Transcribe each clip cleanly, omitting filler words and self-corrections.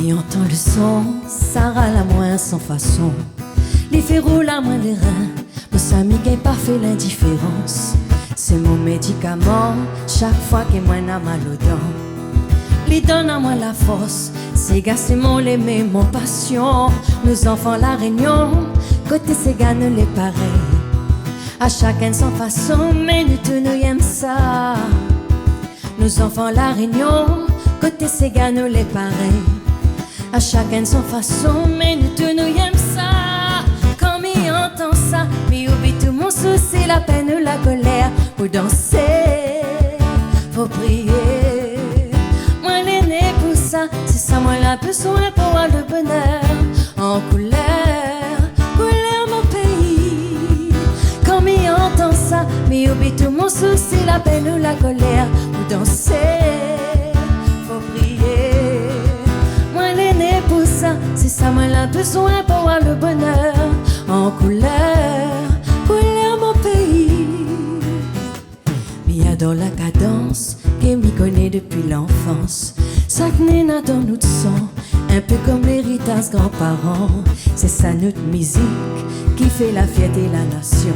mi entend le son, Sarah la moins sans façon. Les ferros la moins les reins, mon sami qui parfait l'indifférence. C'est mon médicament, chaque fois que moi n'a mal aux dents. Les donne à moi la force, ces gars c'est mon l'aimé, mon passion. Nous enfants la réunion, côté ces gars ne les pareil. À chacun sans façon, mais nous tous nous aimons ça. Nous enfants la réunion, côté ces gars nous les pareil. À chacun son façon, mais nous tous nous aimons ça. Quand m'y entend ça, m'y oublie tout mon souci, la peine ou la colère. Pour danser, faut prier. Moi l'aîné pour ça, c'est ça moi la besoin pour avoir le bonheur. En couleur, couleur mon pays. Quand m'y entend ça, m'y oublie tout mon souci, la peine ou la colère. Pour danser, faut prier. Moi l'aîné pour ça, c'est ça moi la besoin pour avoir le bonheur. En couleur, couleur mon pays. M'y adore la cadence, que m'y connaît depuis l'enfance. Ça que n'est dans notre sang, un peu comme l'héritage grands-parents. C'est ça notre musique qui fait la fierté de la nation.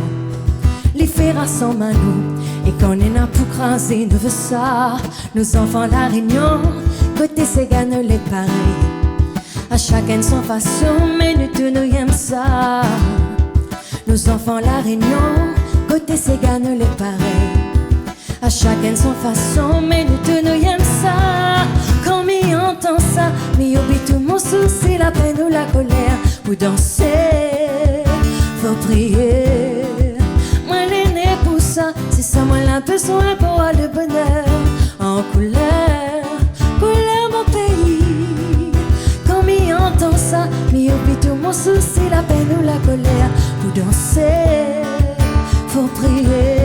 Les faits rassemblent à nous, et quand on a pour craser, nous veut ça. Nos enfants la réunion, côté ces gars ne les pareil. À chacun son façon, mais nous tous nous aimons ça. Nos enfants la réunion, côté ces gars ne les pareil. À chacun son façon, mais nous tous nous aimons ça. Quand m'y entend ça, m'y oublie tout mon souci, la peine ou la colère. Pour danser, faut prier. Moi l'aîné pour ça, c'est ça moi la besoin pour avoir le bonheur. En couleur, couleur mon pays. Quand m'y entend ça, m'y oublie tout mon souci, la peine ou la colère. Pour danser, faut prier.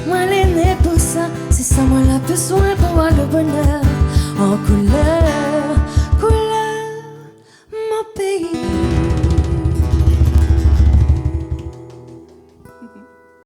Moi l'aîné pour ça, c'est ça moi la besoin pour avoir le bonheur. En couleur.